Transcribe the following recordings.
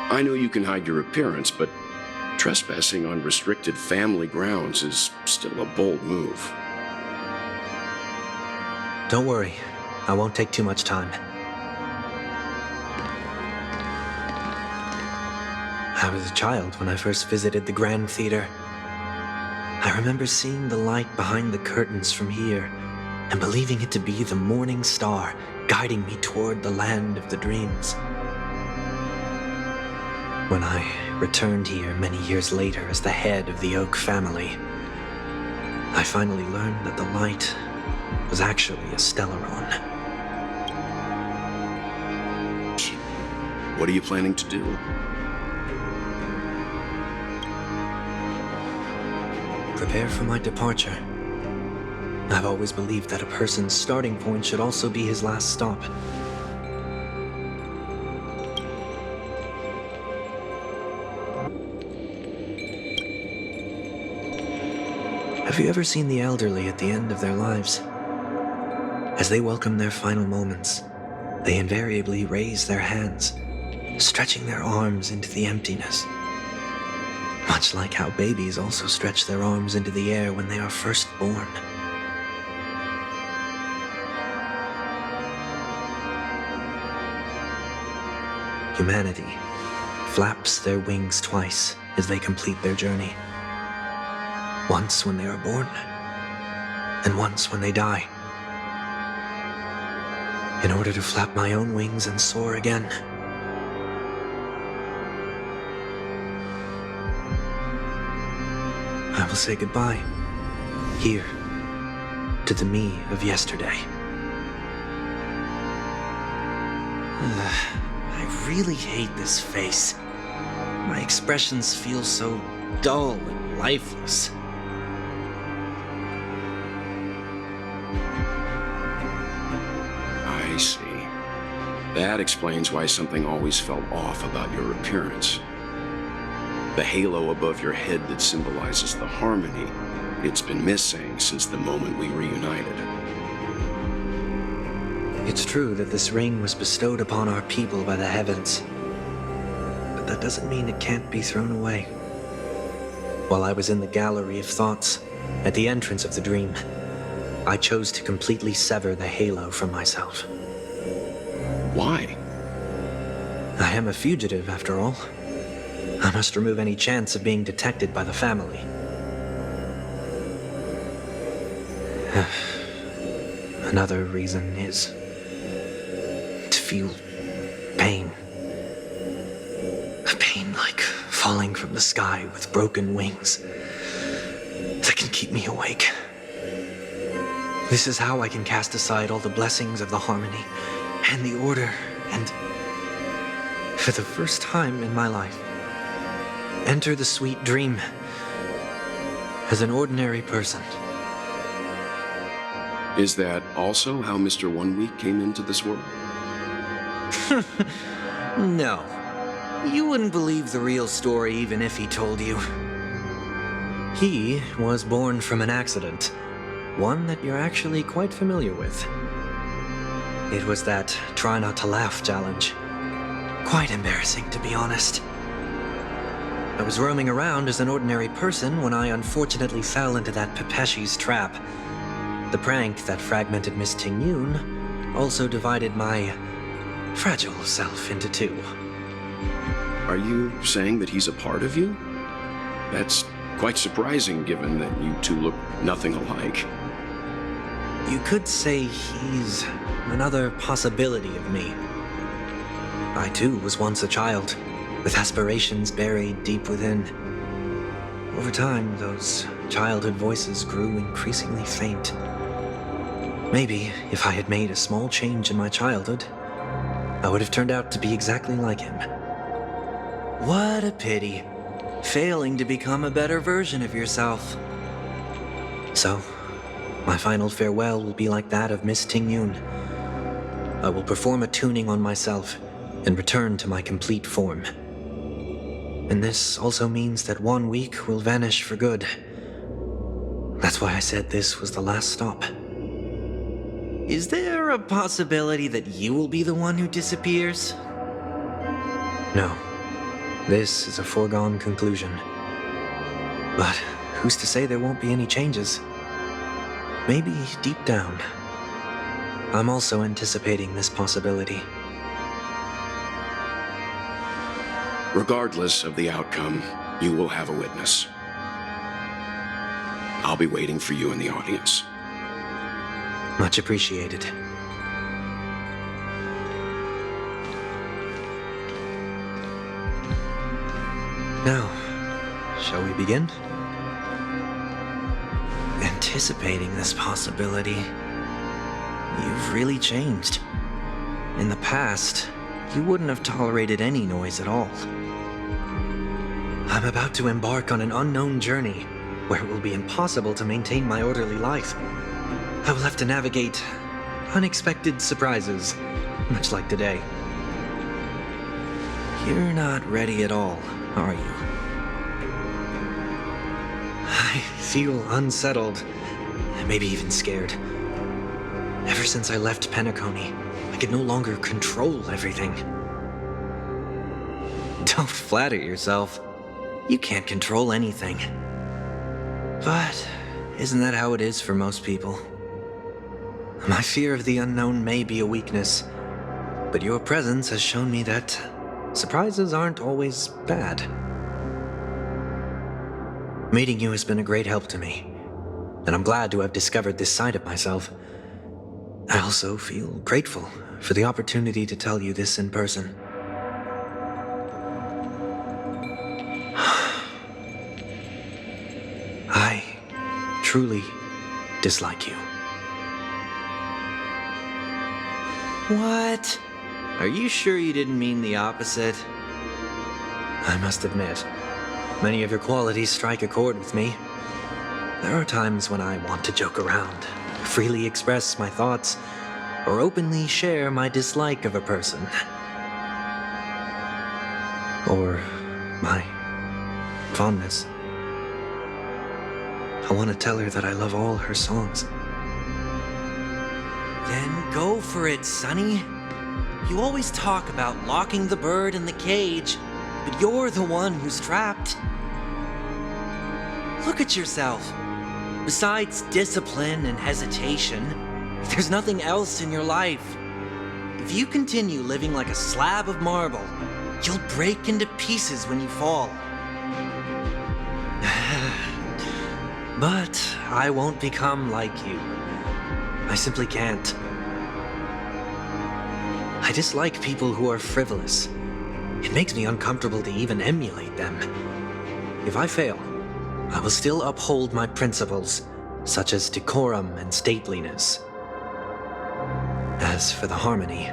I know you can hide your appearance, but trespassing on restricted family grounds is still a bold move. Don't worry, I won't take too much time. I was a child when I first visited the Grand Theater. I remember seeing the light behind the curtains from here and believing it to be the morning star guiding me toward the land of the dreams. When I returned here many years later as the head of the Oak family, I finally learned that the light was actually a Stellaron. What are you planning to do? Prepare for my departure. I've always believed that a person's starting point should also be his last stop. Have you ever seen the elderly at the end of their lives? As they welcome their final moments, they invariably raise their hands, stretching their arms into the emptiness. Much like how babies also stretch their arms into the air when they are first born. Humanity flaps their wings twice as they complete their journey. Once when they are born, and once when they die. In order to flap my own wings and soar again. I will say goodbye, here, to the me of yesterday. I really hate this face. My expressions feel so dull and lifeless. I see. That explains why something always felt off about your appearance. The halo above your head that symbolizes the harmony, it's been missing since the moment we reunited. It's true that this ring was bestowed upon our people by the heavens, but that doesn't mean it can't be thrown away. While I was in the gallery of thoughts, at the entrance of the dream, I chose to completely sever the halo from myself. Why? I am a fugitive, after all. I must remove any chance of being detected by the family. Another reason is to feel pain. A pain like falling from the sky with broken wings that can keep me awake. This is how I can cast aside all the blessings of the harmony and the order and, for the first time in my life, enter the sweet dream as an ordinary person. Is that also how Mr. 1 Week came into this world? No. You wouldn't believe the real story even if he told you. He was born from an accident, one that you're actually quite familiar with. It was that try not to laugh challenge. Quite embarrassing, to be honest. I was roaming around as an ordinary person when I unfortunately fell into that Pepeshi's trap. The prank that fragmented Miss Ting-Yun also divided my fragile self into two. Are you saying that he's a part of you? That's quite surprising given that you two look nothing alike. You could say he's another possibility of me. I too was once a child, with aspirations buried deep within. Over time, those childhood voices grew increasingly faint. Maybe if I had made a small change in my childhood, I would have turned out to be exactly like him. What a pity, failing to become a better version of yourself. So, my final farewell will be like that of Miss Ting-Yun. I will perform a tuning on myself and return to my complete form. And this also means that 1 week will vanish for good. That's why I said this was the last stop. Is there a possibility that you will be the one who disappears? No. This is a foregone conclusion. But who's to say there won't be any changes? Maybe deep down, I'm also anticipating this possibility. Regardless of the outcome, you will have a witness. I'll be waiting for you in the audience. Much appreciated. Now, shall we begin? Anticipating this possibility, you've really changed. In the past, you wouldn't have tolerated any noise at all. I'm about to embark on an unknown journey where it will be impossible to maintain my orderly life. I will have to navigate unexpected surprises, much like today. You're not ready at all, are you? I feel unsettled, maybe even scared. Ever since I left Penacony, I could no longer control everything. Don't flatter yourself. You can't control anything. But isn't that how it is for most people? My fear of the unknown may be a weakness, but your presence has shown me that surprises aren't always bad. Meeting you has been a great help to me, and I'm glad to have discovered this side of myself. I also feel grateful for the opportunity to tell you this in person. I truly dislike you. What? Are you sure you didn't mean the opposite? I must admit, many of your qualities strike a chord with me. There are times when I want to joke around, freely express my thoughts, or openly share my dislike of a person. Or my fondness. I want to tell her that I love all her songs. Then go for it, Sonny. You always talk about locking the bird in the cage, but you're the one who's trapped. Look at yourself. Besides discipline and hesitation, there's nothing else in your life. If you continue living like a slab of marble, you'll break into pieces when you fall. But I won't become like you. I simply can't. I dislike people who are frivolous. It makes me uncomfortable to even emulate them. If I fail, I will still uphold my principles, such as decorum and stateliness. As for the harmony,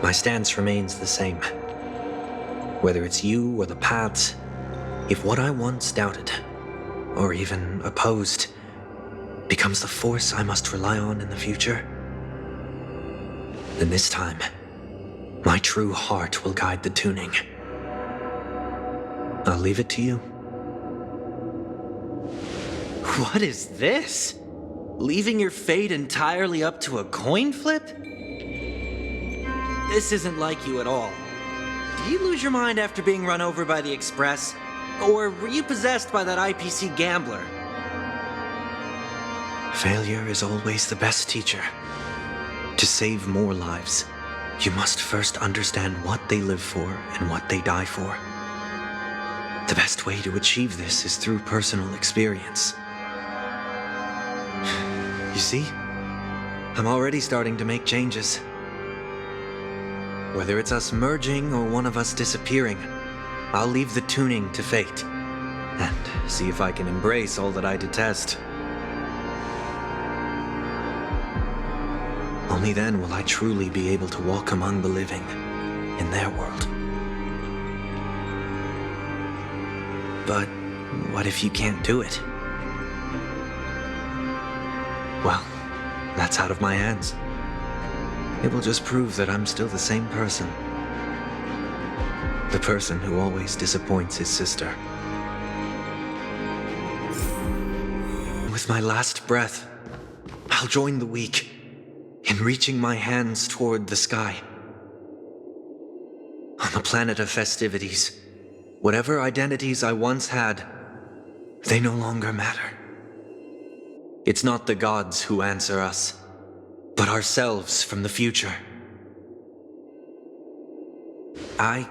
my stance remains the same. Whether it's you or the paths, if what I once doubted, or even opposed, becomes the force I must rely on in the future, then this time, my true heart will guide the tuning. I'll leave it to you. What is this? Leaving your fate entirely up to a coin flip? This isn't like you at all. Did you lose your mind after being run over by the Express? Or were you possessed by that IPC gambler? Failure is always the best teacher. To save more lives, you must first understand what they live for and what they die for. The best way to achieve this is through personal experience. You see, I'm already starting to make changes. Whether it's us merging or one of us disappearing, I'll leave the tuning to fate, and see if I can embrace all that I detest. Only then will I truly be able to walk among the living in their world. But what if you can't do it? Well, that's out of my hands. It will just prove that I'm still the same person. The person who always disappoints his sister. With my last breath, I'll join the weak in reaching my hands toward the sky. On the planet of festivities, Whatever identities I once had, they no longer matter. It's not the gods who answer us, but ourselves from the future. I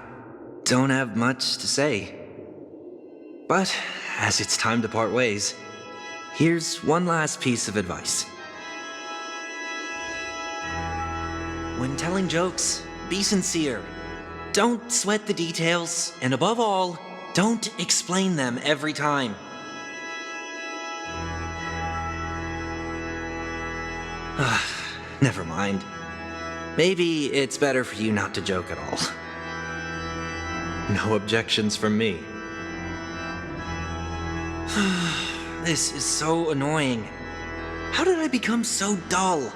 don't have much to say. But as it's time to part ways, here's one last piece of advice. When telling jokes, be sincere. Don't sweat the details, and above all, don't explain them every time. Never mind. Maybe it's better for you not to joke at all. No objections from me. This is so annoying. How did I become so dull?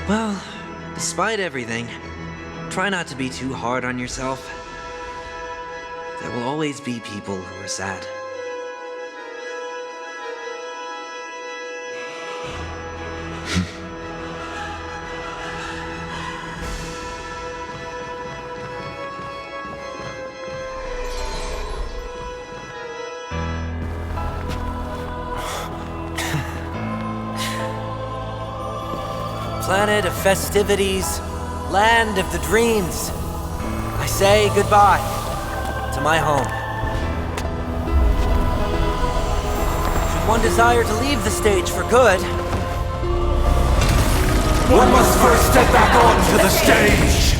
Well, despite everything, try not to be too hard on yourself. There will always be people who are sad. Planet of festivities, land of the dreams. I say goodbye to my home. Should one desire to leave the stage for good, one must first step back onto the stage!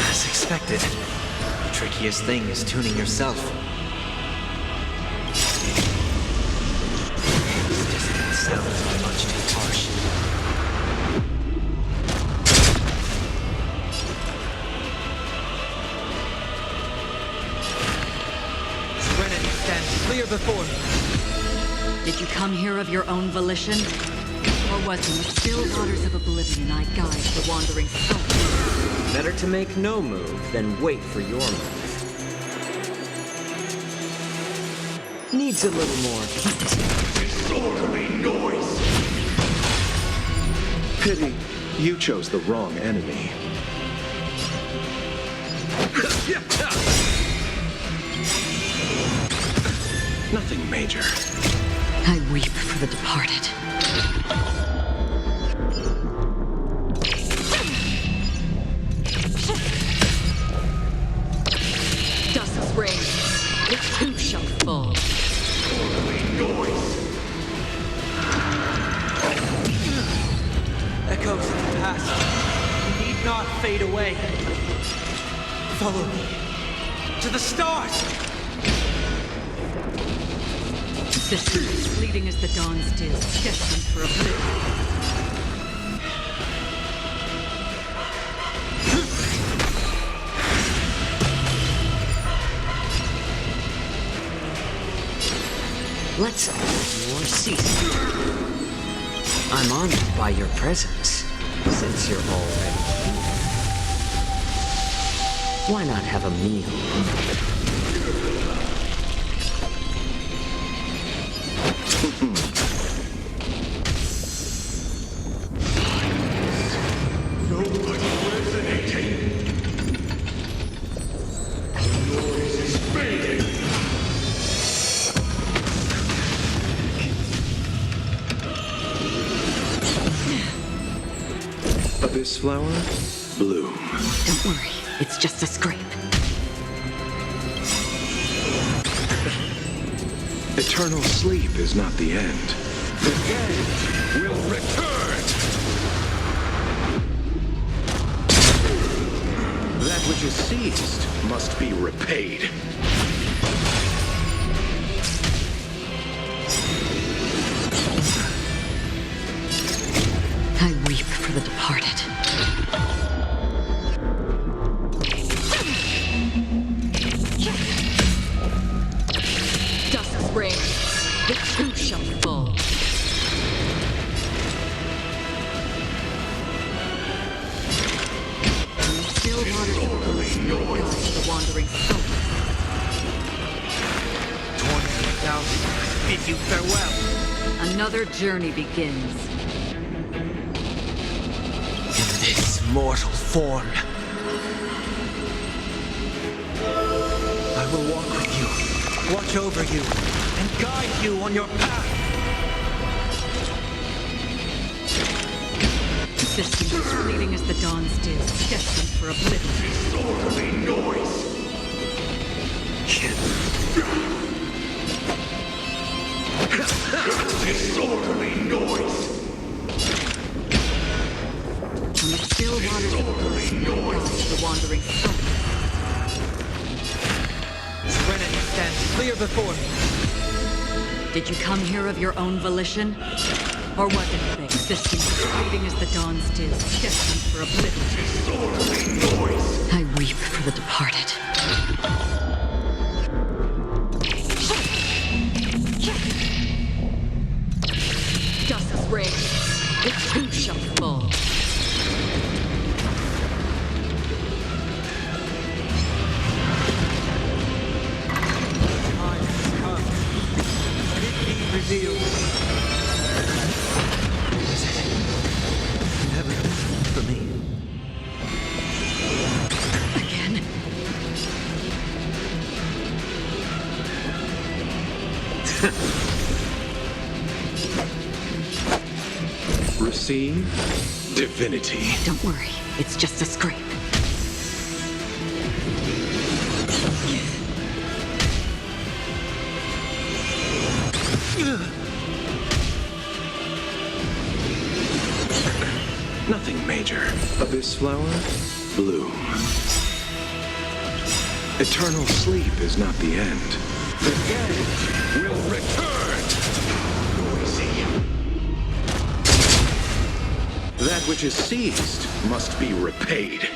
as expected, the trickiest thing is tuning yourself. These distant sounds are much too harsh. Serenity stands clear before me. Did you come here of your own volition? Or was in the still waters of oblivion I guide the wandering soul? Better to make no move than wait for your move. Needs a little more heat. Disorderly noise! Pity, you chose the wrong enemy. Nothing major. I weep for the departed. Dust's reign, it too shall fall. Disorderly noise! Echoes of the past need not fade away. Follow me to the stars! Existence fleeting as the dawn still, destined for oblivion. Let's war cease. I'm honored by your presence, since you're already here. Why not have a meal? Nobody resonating! The noise is fading! Abyss flower? Bloom. Don't worry, it's just a scrape. Eternal sleep is not the end. The dead will return! That which is seized must be repaid. I weep for the departed. Dust's reign, the too shall fall. In the still waters of Disorderly guide the wandering soul. Torn down, bid you farewell. Another journey begins. In this mortal form, I will walk with you, watch over you, and guide you on your path. Persistent as fleeting as the dawn's dew, destined for oblivion. Disorderly noise. Disorderly noise. From the still waters of oblivion, guide the wandering soul. Serenity stands clear before me. Did you come here of your own volition? Or was it persistent as fleeting as the dawn's dew, destined for oblivion? Disorderly noise. I weep for the departed. Dust's rays, it too shall fall. Time has come. Let it be revealed. Is it inevitable for me? Again. Receive divinity. Don't worry, it's just a scrape. Nothing major. Abyss flower, bloom. Eternal sleep is not the end. The dead will return. Noisy. That which is seized must be repaid.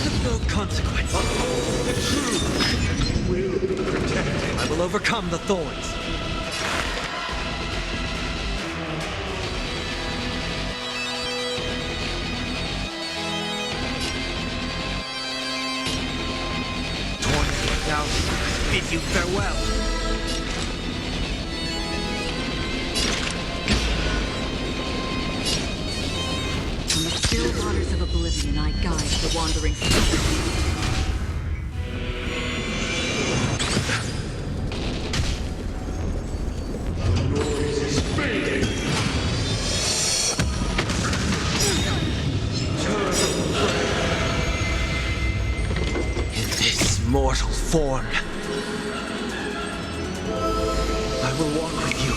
Of no consequence. The truth will be protected. I will overcome the thorns. Torn down, bid you farewell. From the still waters of oblivion, I guide the wandering soul. Noise is fading. In this mortal form, I will walk with you,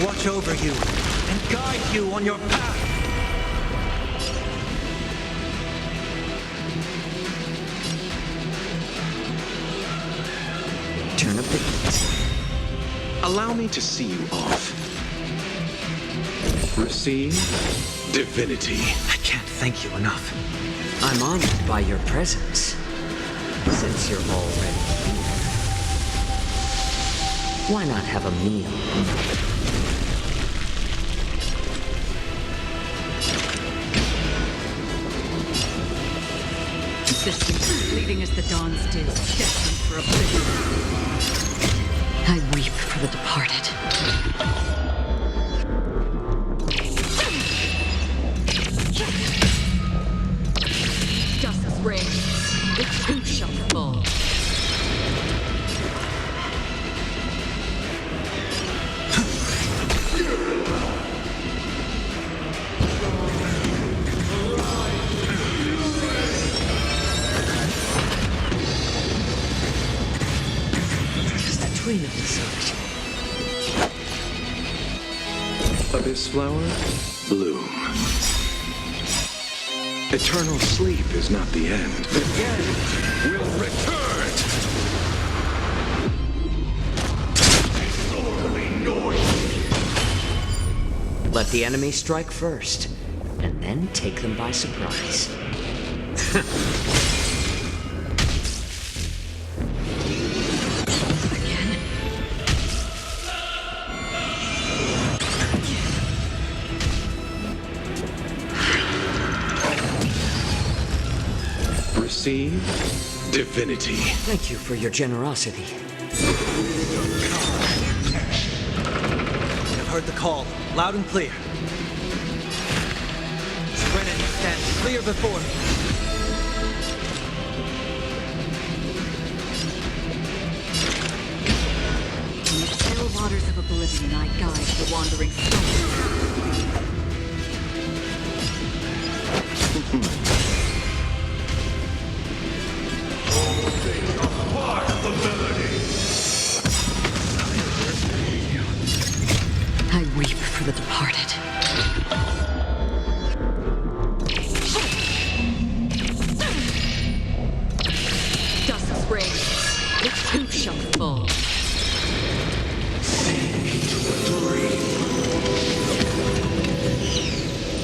watch over you, and guide you on your path. Turn up the heat. Allow me to see you off. Receive divinity. I can't thank you enough. I'm honored by your presence, since you're already here. Why not have a meal? Persistent, fleeting as the dawn's dew, destined for oblivion. I weep for the departed. Dust's rays, it too shall fall. Just a twin of the sort. Abyss flower, bloom. Eternal sleep is not the end. The dead will return. Disorderly noise. Let the enemy strike first, and then take them by surprise. Receive divinity. Thank you for your generosity. I've heard the call, loud and clear. Serenity stands clear before me. In the still waters of oblivion, I guide the wandering soul. I weep for the departed. Dust springs, it too shall fall.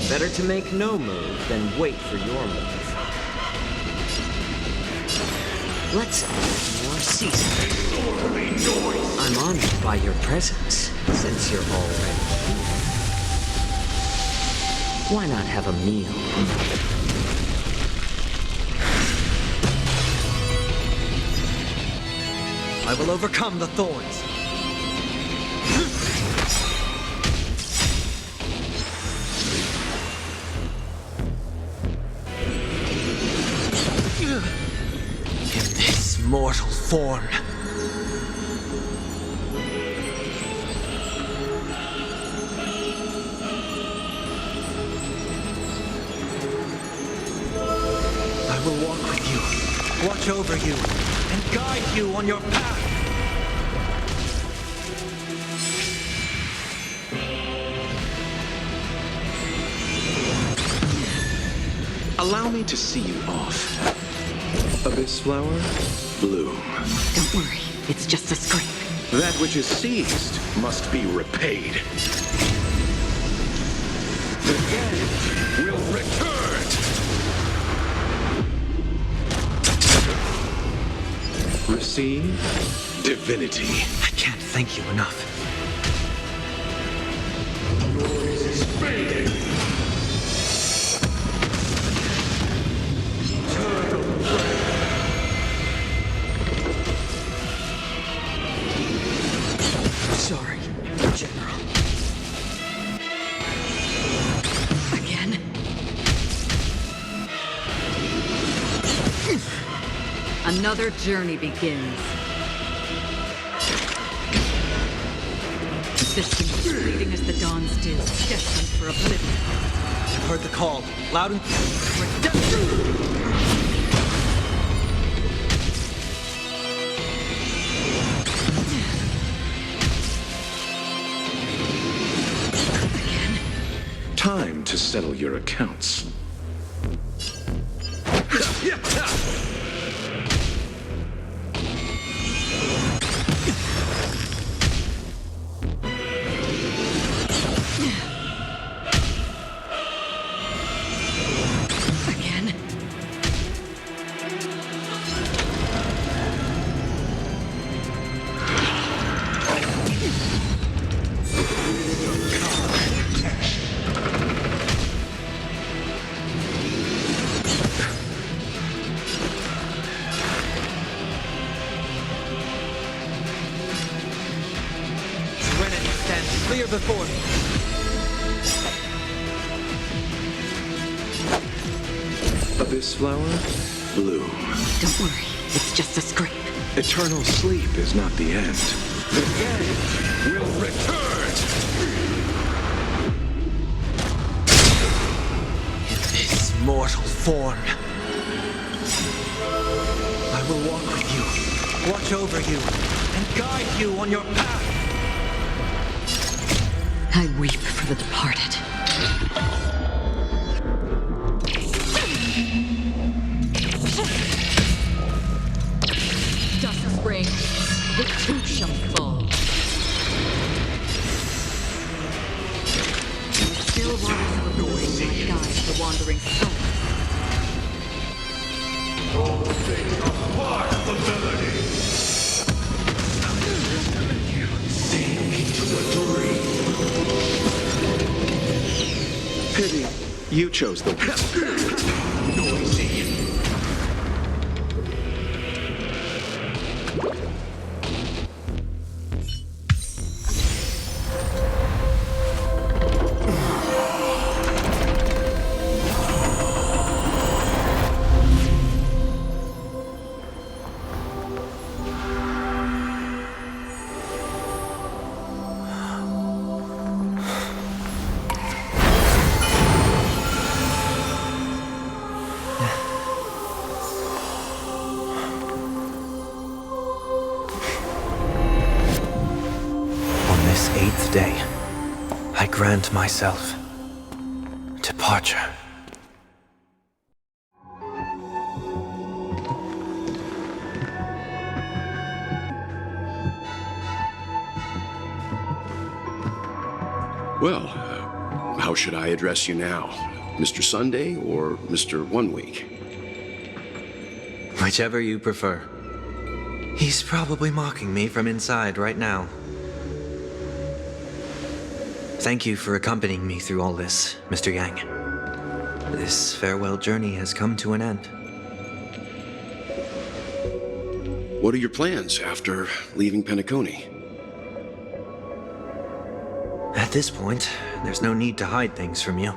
Better to make no move than wait for your move. Let's add more seasoning. I'm honored by your presence, since you're already here. Why not have a meal? I will overcome the thorns. In this mortal form. I will walk with you, watch over you, and guide you on your path. Allow me to see you off. Abyss flower, bloom. Don't worry, it's just a scrape. That which is seized must be repaid. The dead will return. Receive divinity. I can't thank you enough. Noise is fading. Sorry, General. Again? Another journey begins. Systems fleeting as the dawn's dew, destined for oblivion. I've heard the call, loud and redemption. Time to settle your accounts. Again? Serenity stands clear before me. Abyss flower, bloom. Don't worry, it's just a scrape. Eternal sleep is not the end. The dead will return. In this mortal form. I will walk with you, watch over you, and guide you on your path. I weep for the departed. Dust springs, it too shall fall. In the still waters of oblivion, I guide the wandering soul. Pity, you chose the noisy. grant myself departure. Well, how should I address you now? Mr. Sunday or Mr. 1 Week? Whichever you prefer. He's probably mocking me from inside right now. Thank you for accompanying me through all this, Mr. Yang. This farewell journey has come to an end. What are your plans after leaving Penacony? At this point, there's no need to hide things from you.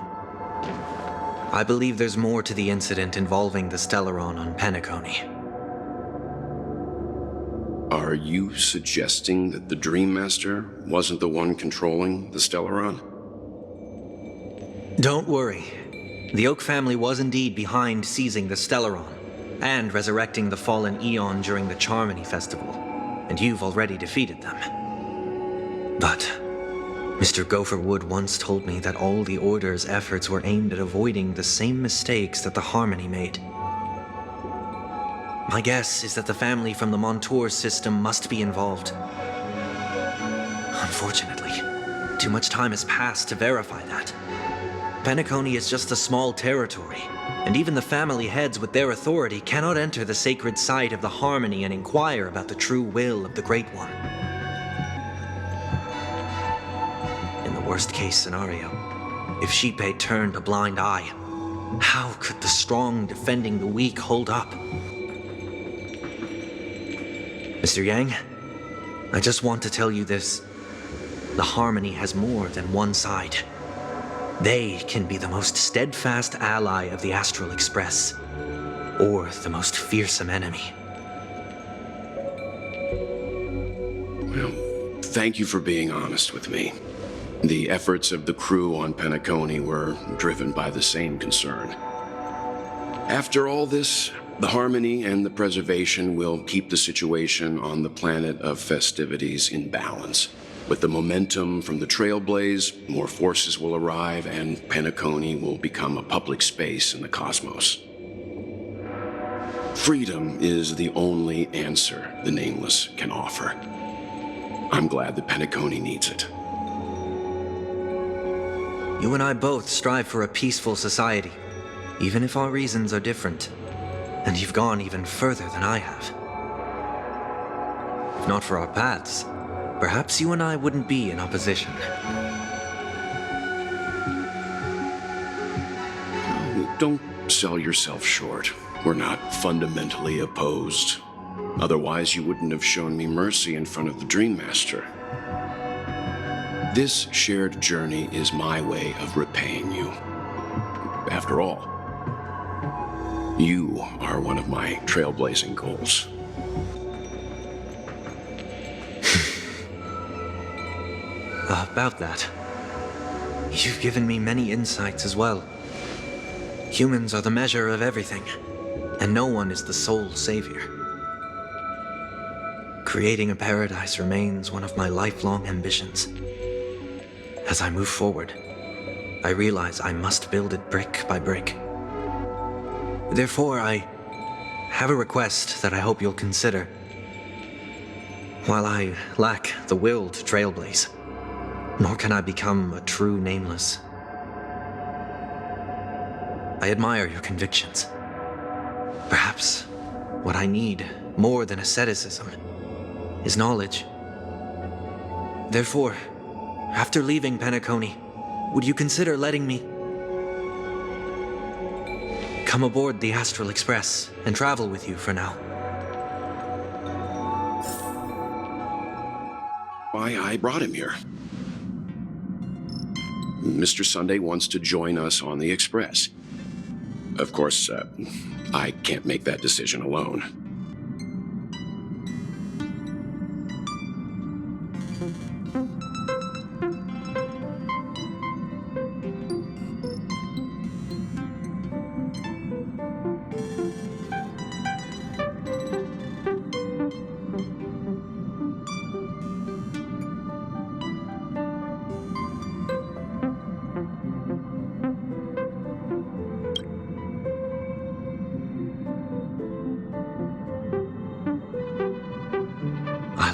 I believe there's more to the incident involving the Stellaron on Penacony. Are you suggesting that the Dream Master wasn't the one controlling the Stellaron? Don't worry. The Oak family was indeed behind seizing the Stellaron and resurrecting the fallen Eon during the Charmony Festival, and you've already defeated them. But Mr. Gopherwood once told me that all the Order's efforts were aimed at avoiding the same mistakes that the Harmony made. My guess is that the family from the Montour system must be involved. Unfortunately, too much time has passed to verify that. Penacony is just a small territory, and even the family heads with their authority cannot enter the sacred site of the Harmony and inquire about the true will of the Great One. In the worst-case scenario, if Xipe turned a blind eye, how could the strong defending the weak hold up? Mr. Yang, I just want to tell you this. The Harmony has more than one side. They can be the most steadfast ally of the Astral Express, or the most fearsome enemy. Well, thank you for being honest with me. The efforts of the crew on Penacony were driven by the same concern. After all this, the Harmony and the Preservation will keep the situation on the planet of festivities in balance. With the momentum from the Trailblaze, more forces will arrive and Penacony will become a public space in the cosmos. Freedom is the only answer the Nameless can offer. I'm glad that Penacony needs it. You and I both strive for a peaceful society, even if our reasons are different. And you've gone even further than I have. If not for our paths, perhaps you and I wouldn't be in opposition. Don't sell yourself short. We're not fundamentally opposed. Otherwise, you wouldn't have shown me mercy in front of the Dream Master. This shared journey is my way of repaying you. After all, you are one of my trailblazing goals. About that, you've given me many insights as well. Humans are the measure of everything, and no one is the sole savior. Creating a paradise remains one of my lifelong ambitions. As I move forward, I realize I must build it brick by brick. Therefore, I have a request that I hope you'll consider. While I lack the will to trailblaze, nor can I become a true Nameless, I admire your convictions. Perhaps what I need, more than asceticism, is knowledge. Therefore, after leaving Penacony, would you consider letting me come aboard the Astral Express and travel with you for now? Why, I brought him here. Mr. Sunday wants to join us on the Express. Of course, I can't make that decision alone.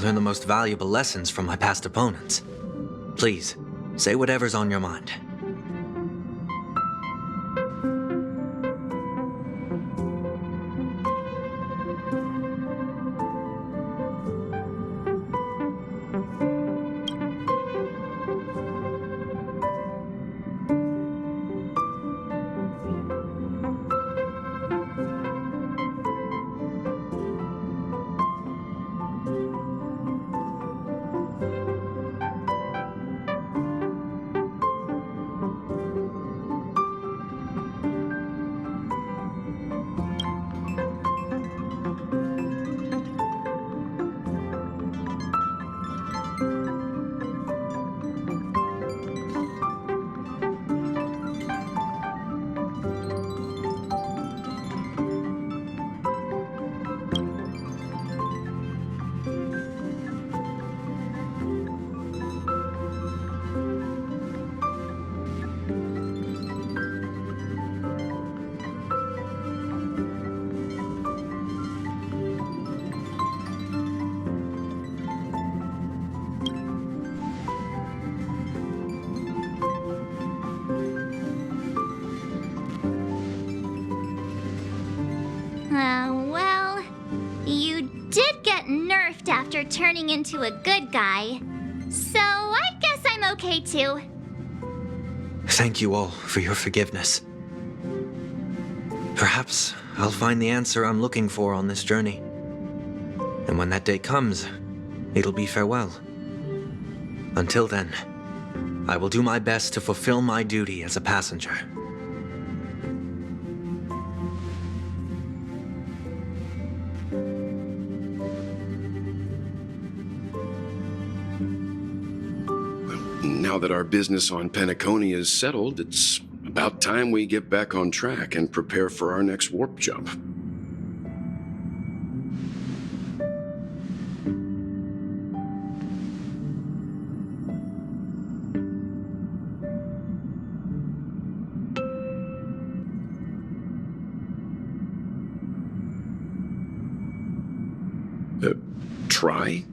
learn the most valuable lessons from my past opponents. Please, say whatever's on your mind. Well, you did get nerfed after turning into a good guy. So I guess I'm okay too. Thank you all for your forgiveness. Perhaps I'll find the answer I'm looking for on this journey. And when that day comes, it'll be farewell. Until then, I will do my best to fulfill my duty as a passenger. Now that our business on Penacony is settled, it's about time we get back on track and prepare for our next warp jump. Try?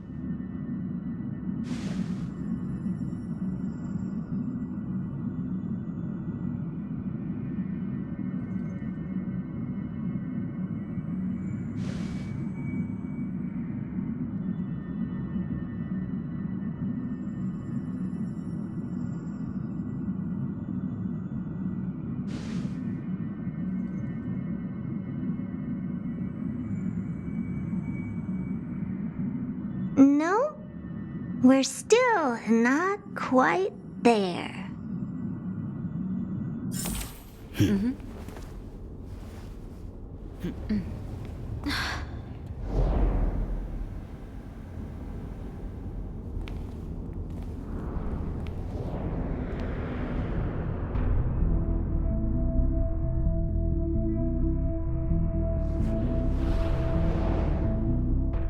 No, we're still not quite there.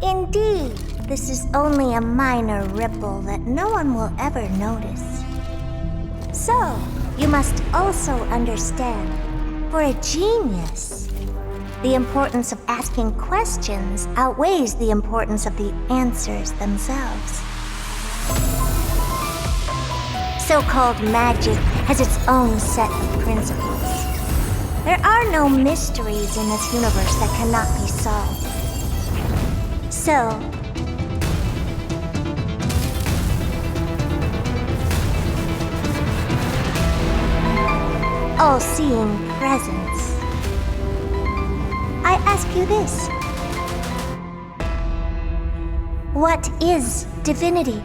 Indeed, this is only a minor ripple that no one will ever notice. So, you must also understand, for a genius, the importance of asking questions outweighs the importance of the answers themselves. So-called magic has its own set of principles. There are no mysteries in this universe that cannot be solved. So, all-seeing presence, I ask you this. What is divinity?